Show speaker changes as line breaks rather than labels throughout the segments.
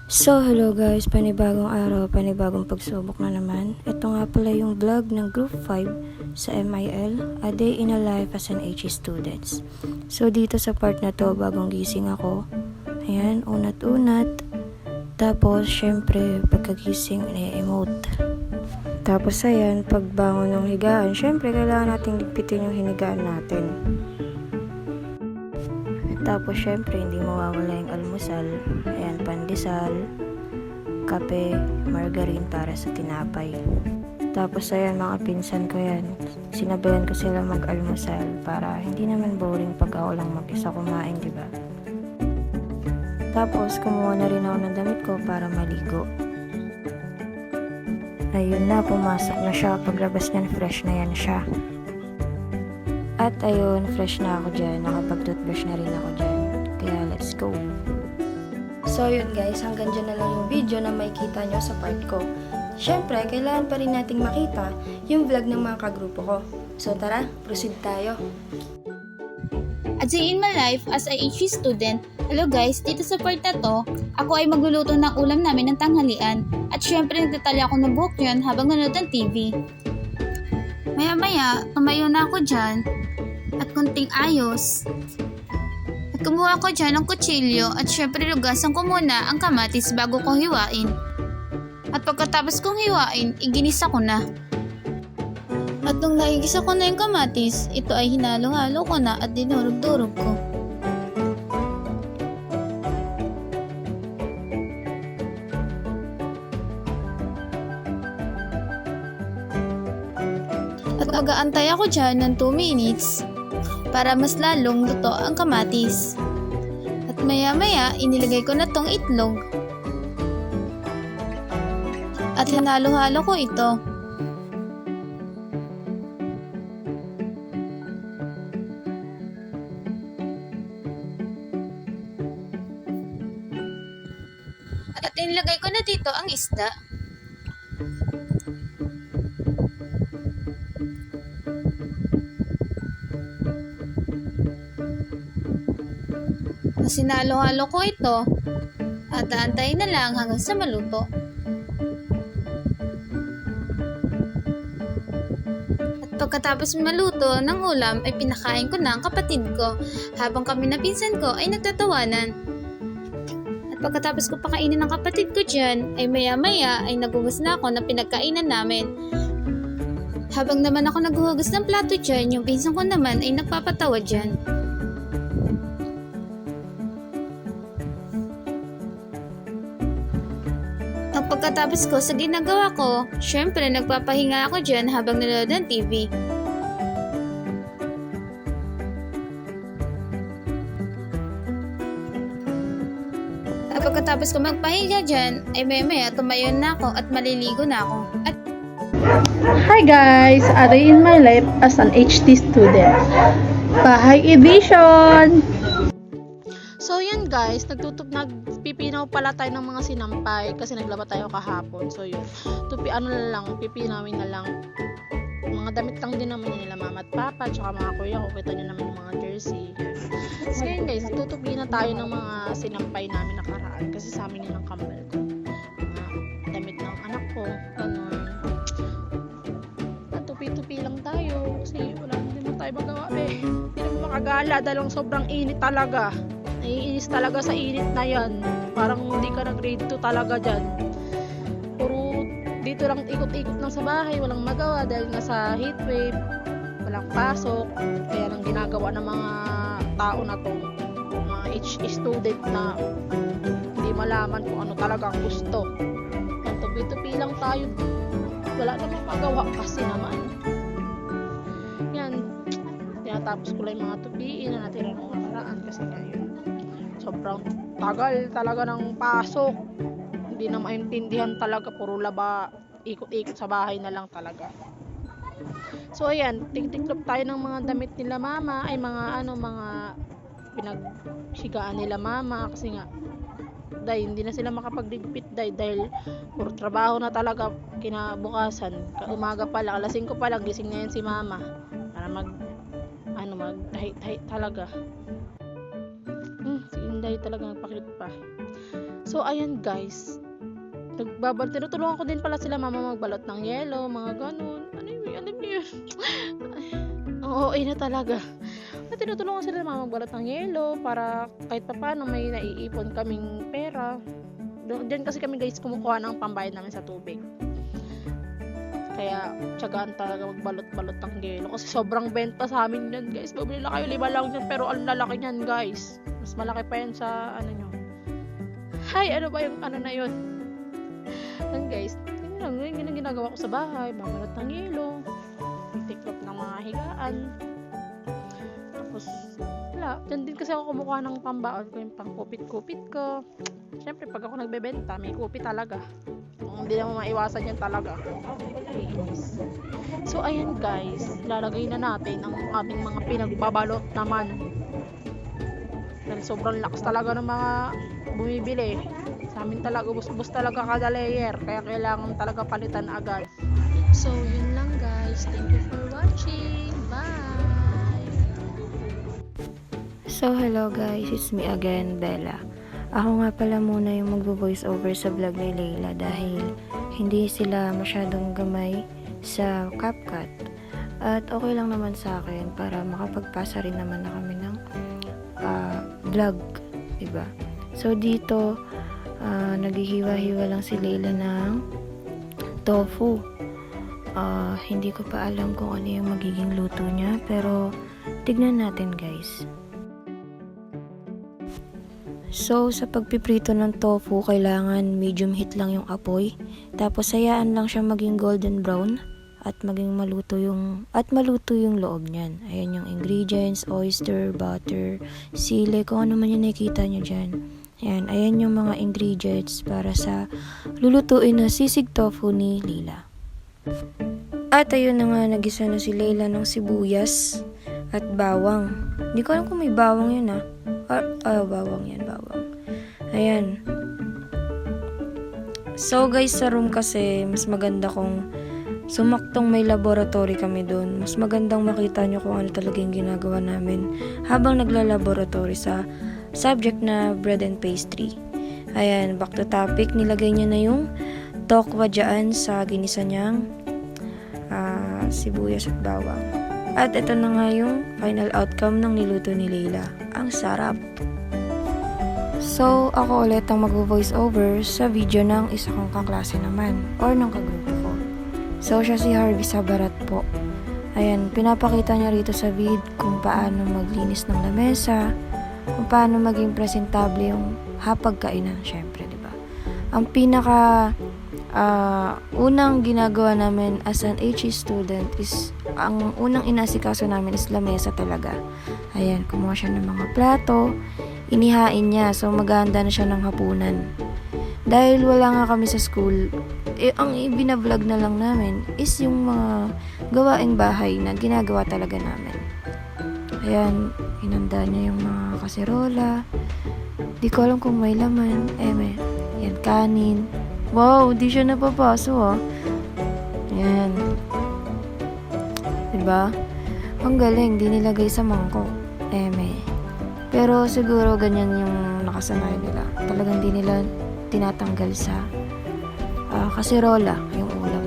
So, hello guys, panibagong araw, panibagong pagsubok na naman. Ito nga pala yung vlog ng Group 5 sa MIL, A Day in a Life as an HE Students. So, dito sa part na to, bagong gising ako. Ayan, unat-unat. Tapos, syempre, pagkagising, i-emote. Tapos, ayan, pagbangon ng higaan, syempre, kailangan nating ligpitin yung hinigaan natin. Tapos, syempre, hindi mawawala yung almusal. Ayan, pandesal, kape, margarine para sa tinapay. Tapos, ayan, mga pinsan ko yan. Sinabayan ko sila mag-almusal para hindi naman boring pag ako lang mag-isa kumain, diba? Tapos, kumuha na rin ako ng damit ko para maligo. Ayun na, pumasok na siya. Paglabas niyan, fresh na yan siya. At ayun, fresh na ako dyan. Nakapag-toothbrush na rin ako dyan. Kaya let's go. So yun guys, hanggang dyan na lang yung video na makikita nyo sa part ko. Syempre, kailangan pa rin nating makita yung vlog ng mga kagrupo ko. So tara, proceed tayo.
A Day in My Life as a HE student. Hello guys, dito sa part na to, ako ay magluluto ng ulam namin ng tanghalian. At syempre, nagtatali ako ng buhok yun habang nanonood ng TV. Maya-maya, tumayo na ako dyan at kunting ayos. At kumuha ko dyan ng kutsilyo at syempre lugasan ko muna ang kamatis bago ko hiwain. At pagkatapos kong hiwain, iginisa ko na. At nung naigisa ko na yung kamatis, ito ay hinalo-halo ko na at dinurog-durog ko. At mag-aantay ako dyan ng 2 minutes para mas lalong luto ang kamatis. At maya-maya, inilagay ko na tong itlog. At hinalo-halo ko ito. At inilagay ko na dito ang isda. Sinalo-halo ko ito at aantayin na lang hanggang sa maluto. At pagkatapos maluto ng ulam ay pinakain ko na ang kapatid ko habang kami na pinsan ko ay nagtatawanan. At pagkatapos ko pakainin ng kapatid ko dyan ay maya-maya ay nagugas na ako ng pinagkainan namin. Habang naman ako naghuhugas ng plato dyan, yung pinsan ko naman ay nagpapatawa dyan. Pagkatapos ko sa ginagawa ko, syempre nagpapahinga ako dyan habang nanonood ng TV. At pagkatapos ko magpahinga dyan, ay maya tumayo na ako at maliligo na ako. At
Hi guys! A Day in My Life as an HT student. Bahay edition! So yan guys, nagpipinaw pala tayo ng mga sinampay kasi naglaba tayo kahapon. So yun, pipinawin na lang. Mga damit lang din naman nila mama at papa, tsaka mga kuya ko. Kita nyo naman yung mga jersey. So yun guys, tutupi na tayo ng mga sinampay namin nakaraan kasi sa amin yun ang kambal ko. Mga damit ng anak ko, ganun. At tupi-tupi lang tayo kasi wala din tayo magawa hindi naman makagala dahil sobrang init talaga. Naiinis talaga sa init na yan. Parang hindi ka na grade 2 talaga dyan. Puro dito lang ikot-ikot lang sa bahay. Walang magawa dahil nga sa heatwave. Walang pasok. Kaya lang ginagawa ng mga tao na to, mga HE student na hindi malaman kung ano talaga ang gusto. Ang tupi-tupi lang tayo. Wala namang magawa kasi naman. Yan. Tinatapos ko lang yung mga tupiin na natira ng nakaraan kasi ngayon. Sobrang tagal talaga ng pasok. Hindi na maintindihan talaga. Puro laba, ikot-ikot sa bahay na lang talaga. So ayan, tigtiklop tayo ng mga damit nila mama. Ay mga pinagsigaan nila mama. Kasi nga, dahil hindi na sila makapagligpit dahil puro trabaho na talaga kinabukasan. Umaga pa lang, alas 5 pa lang, gising na yan si mama. Para mag-tahi-tahi talaga. Si Inday talaga nagpa-cute pa. So, ayan guys. Tinutulungan ko din pala sila mama magbalot ng yelo, mga ganun. Alam niyo yun. Oo, na talaga. Tinutulungan sila mama magbalot ng yelo para kahit pa paano may naiipon kaming pera. Diyan kasi kami guys kumukuha ng pambayad namin sa tubig. Kaya tiyagaan talaga magbalot-balot ng yelo kasi sobrang benta sa amin yan guys. Bumili na kayo 5 lang yan pero ang lalaki niyan guys. Mas malaki pa yan sa ano nyo. Hay, ano ba yung ano na yun? Yan guys, yun ang ginagawa ko sa bahay. Babalot ng yelo, tiklop ng mga higaan. Tapos wala, dyan din kasi ako kumukuha ng pambaon ko, yung pang kupit-kupit ko. Siyempre pag ako nagbebenta may kupit talaga. Hindi naman maiwasan yan talaga. So ayan guys, lalagay na natin ang aming mga pinagbabalot naman. Dahil sobrang lakas talaga ng mga bumibili. Sa amin talaga, ubos-ubos talaga kada layer. Kaya kailangan talaga palitan agad. So yun lang guys. Thank you for watching. Bye!
So hello guys, it's me again, Bella. Ako nga pala muna yung magvo-voice over sa vlog ni Layla dahil hindi sila masyadong gamay sa CapCut. At okay lang naman sa akin para makapagpasa rin naman na kami ng vlog, diba? So dito, naghihiwa-hiwa lang si Layla ng tofu. Hindi ko pa alam kung ano yung magiging luto niya, pero tignan natin guys. So, sa pagpiprito ng tofu, kailangan medium heat lang yung apoy. Tapos, hayaan lang siya maging golden brown at maging maluto yung loob niyan. Ayan yung ingredients, oyster, butter, sili, kung ano man yung nakikita nyo dyan. Ayan yung mga ingredients para sa lulutuin na sisig tofu ni Layla. At ayun na nga, nagisa na si Layla ng sibuyas at bawang. Hindi ko alam kung may bawang yun bawang yan, bawang. Ayan. So guys, sa room kasi, mas maganda kung sumaktong may laboratory kami doon. Mas magandang makita nyo kung ano talaga yung ginagawa namin habang nagla-laboratory sa subject na bread and pastry. Ayan, back to topic. Nilagay niya na yung tokwa dyan sa ginisa niyang sibuyas at bawang. At ito na nga yung final outcome ng niluto ni Layla. Ang sarap! So, ako ulit ang mag-voice over sa video ng isa kong kaklase naman or ng kagrupo ko. So, siya si Harvey Sabarat po. Ayan, pinapakita niya rito sa vid kung paano maglinis ng lamesa, kung paano maging presentable yung hapagkainan, syempre, di ba? Ang pinaka unang ginagawa namin as an HE student is, ang unang inasikaso namin is lamesa talaga. Ayan, kumuha siya ng mga plato, inihain niya, so maghahanda na siya ng hapunan. Dahil wala nga kami sa school, ang ibinablog na lang namin is yung mga gawaing bahay na ginagawa talaga namin. Ayan, inanda niya yung mga kaserola. Di ko alam kung may laman. Yan, kanin. Wow, di siya napapaso Ayan. Diba? Ang galing, di nilagay sa mangkok. Pero siguro ganyan yung nakasanay nila. Talagang di nila tinatanggal sa kaserola yung ulam.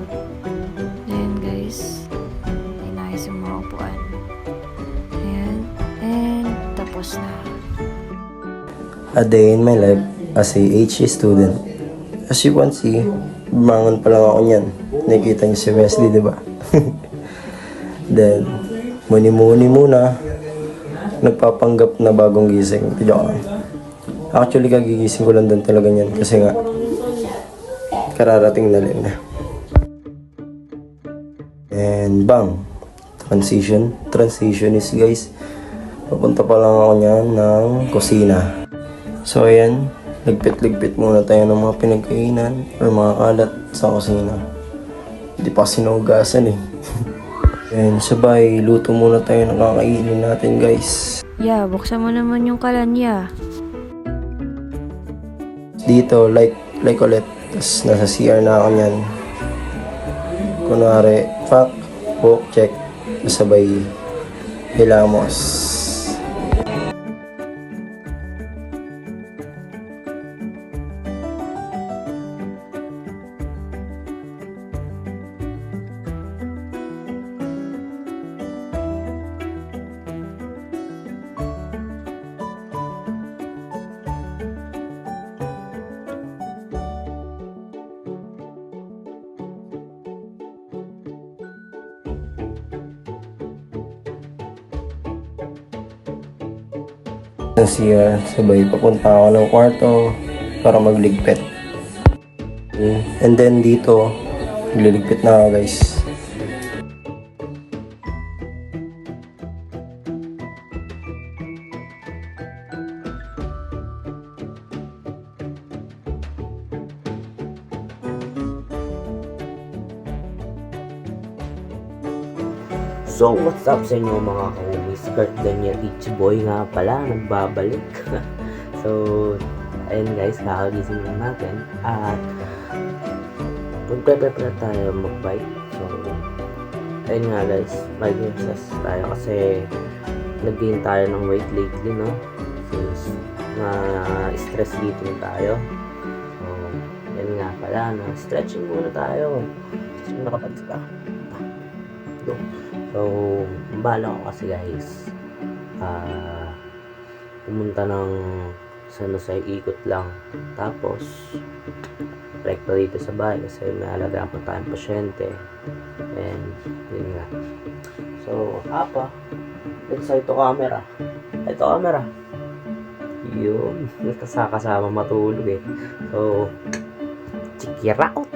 Ayan guys. Inayos yung mga upuan. Ayan. And tapos na.
A day in my life as a HE student. As you can see, bumangon pa lang ako niyan. Nakikita niyo si Wesley, di ba? Then, muni-muni muna. Nagpapanggap na bagong gising. Actually, kagigising ko lang din talaga niyan. Kasi nga, kararating na lang na. And bang! Transition is guys, papunta pa lang ako niyan ng kusina. So ayan, ligpit-ligpit muna tayo ng mga pinagkainan or mga kalat sa kusina. Hindi pa sinugasan And sabay, luto muna tayo ng kakainin natin guys.
Yeah, buksan mo naman yung kalanya.
Dito, like ulit. Tapos nasa CR na ako niyan. Kunwari, fuck, walk, check. Sabay, hilamos. ng CR, sabay papunta ako ng kwarto para magligpit. And then dito, liligpit na ako guys.
So, what's up sa inyo mga ka-homies? Kurt Daniel Ichiboy nga pala, nagbabalik. So, ayun guys, kakagising lang natin. At, magpe-prepare tayo mag-bike. So, ayun nga guys, bike exercise tayo kasi nag-gain tayo ng weight lately, no? Since na-stress eating tayo. So, ayun nga pala, no? Stretching muna tayo. Stretching na kapag ka. Go. So, bala ko kasi guys, pumunta ng sa ikot lang. Tapos, rekto dito sa bahay kasi may alagaan pa tayong pasyente. And, yun nga. So, let's say ito camera. Ito camera. Yun. Kasama matulog eh. So, check it out.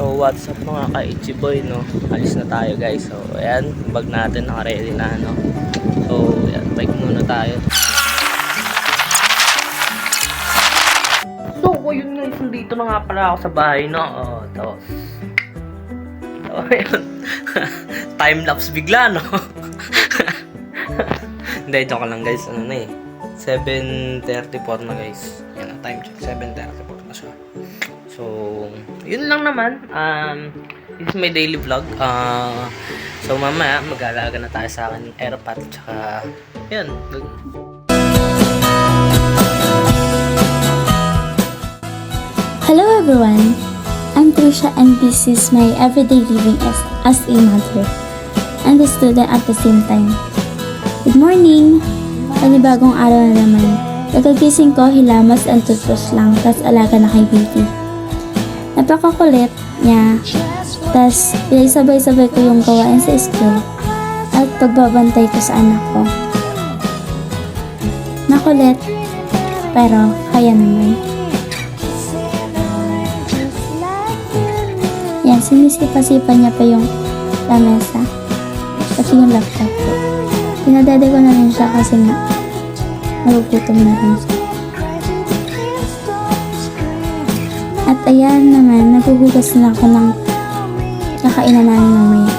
So what's up mga ka-Ichiboy, no? Alis na tayo guys. So ayan, bag natin naka-ready na, no? So ayan, bike muna tayo. So ayun guys, dito na nga pala ako sa bahay, no? Oh, tapos ayun. Time-lapse bigla, no? Hindi, joke lang guys. Ano na eh, 7:34 na guys. Yan ang time check, 7:34 na siya. So, yun lang naman. This is my daily vlog. So, mamaya, mag-aalaga na tayo sa akin ng airpot. Tsaka, yun.
Hello everyone, I'm Trisha and this is my everyday living as a mother and a student at the same time. Good morning! Panibagong araw na naman. Pagkagising ko, hilamos and toothbrush lang, tas alaga na kay baby. Napakakulit niya, tas pinagsabay-sabay ko yung gawain sa school at pagbabantay ko sa anak ko. Makulit, pero kaya naman. Yan, sinisipa-sipa niya pa yung lamesa, pati yung laptop ko. Pinadede ko na rin siya kasi nga nagugutom na rin siya. At ayan naman, naguhugas na ako ng kakainan namin mamaya.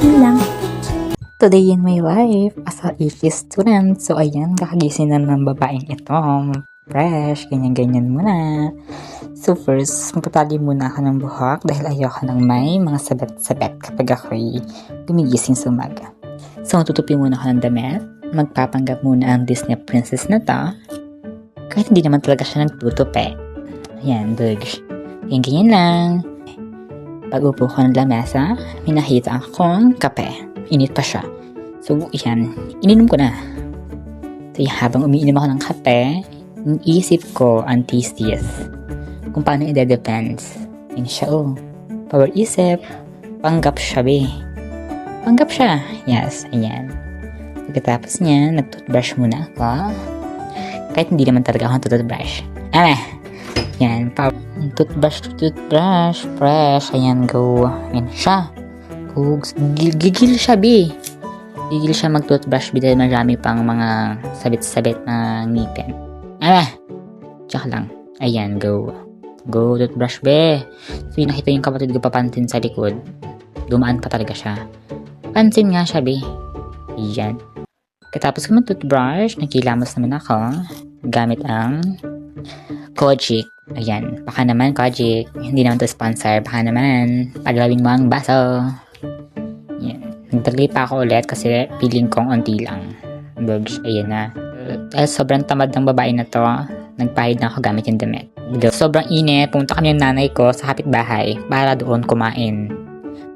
Yun lang.
Today in my life as a EP student. So ayan, kakagising na ng babaeng ito. Fresh, ganyan-ganyan muna. So first, magtatali muna ako ng buhok dahil ayoko nang may mga sabet-sabet kapag ako'y gumigising sa umaga. So tutupi muna ako ng damit. Magpapanggap muna ang Disney princess na to. Kahit hindi naman talaga siya nagtutupi. Ayan, bugs. Ganyan lang. Pag upo ko ng lamesa, may nakita akong kape. Init pa siya. So, yan. Ininom ko na. So, habang umiinom ako ng kape, isip ko ang thesis. Kung paano i-depends. Yan siya, oh. Power isip. Panggap siya, be. Panggap siya. Yes, ayan. Pagkatapos niya, nag-toothbrush muna ako. Kahit hindi naman talaga ako nag-toothbrush. Yan, toothbrush, fresh, ayan, go, ayan siya, gigil siya, be, gigil siya mag-toothbrush, dahil marami pang mga sabit-sabit na ngipin, tsaka lang, ayan, go, toothbrush, be. So, yung nakita yung kapatid ko papansin sa likod, dumaan pa talaga siya, pansin nga siya, be, ayan. Katapos ko mag-toothbrush, nakilamos naman ako, gamit ang Kojic. Ayan, baka naman Kojic, hindi naman to sponsor, baka naman paglawin mo ang baso. Ayan, nagdagay pa ako ulit kasi feeling kong onti lang. Bugs, ayan na. Sobrang tamad ng babae na to, nagpahid na ako gamit yung damit. Sobrang init, pumunta kami yung nanay ko sa kapitbahay para doon kumain.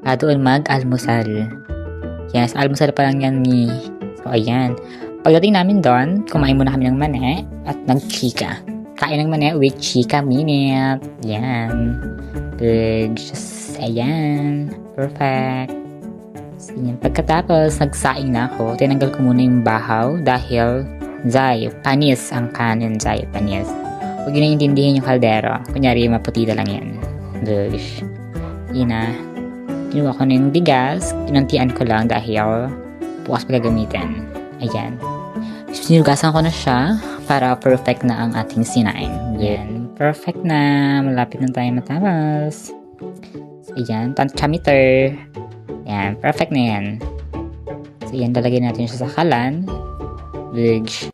Para doon mag-almusal. Yes, almusal pa lang yan ni. So, ayan. Pagdating namin doon, kumain muna kami ng mani at nagchika. Kain ng mani with chika minute. Yan. Good. Just, ayan. Perfect. So, yan. Pagkatapos, nagsaing na ako. Tinanggal ko muna yung bahaw dahil panis ang kanin, panis. Huwag yun na intindihin yung kaldero. Kunyari, maputida lang yan. Good. Yun na. Kinuha ko na yung bigas. Kinuntian ko lang dahil bukas pa gagamitin. Ayan. Sinugasan ko na siya para perfect na ang ating sinaing. Yan. Perfect na. Malapit na tayo matapos. So, ayan. Tantiameter. Yan. Perfect na yan. So, ayan. Lalagyan natin siya sa kalan. Bigs.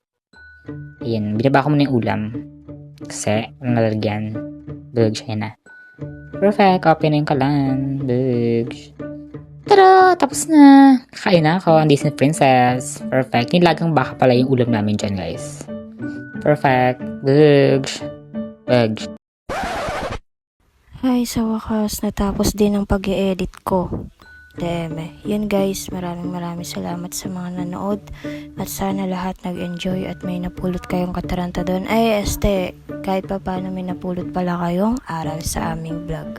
Ayan. Binaba ko muna yung ulam. Kasi, ang lalagyan. Bigs. Ayan na. Perfect. Open na yung kalan. Bigs. Tara! Tapos na! Kakain na ako ang Disney Princess. Perfect. Nilagang baka pala yung ulam namin dyan, guys. Perfect. Bugs. Bugs.
Ay, sa wakas, natapos din ang pag-i-edit ko. DM. Yan guys, maraming salamat sa mga nanood. At sana lahat nag-enjoy at may napulot kayong kataranta doon. Ay, kahit pa paano may napulot pala kayong aral sa aming vlog.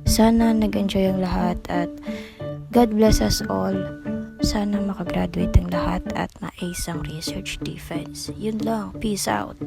Sana nag-enjoy ang lahat at God bless us all. Sana makagraduate ang lahat at ma-ace ang research defense. Yun lang. Peace out.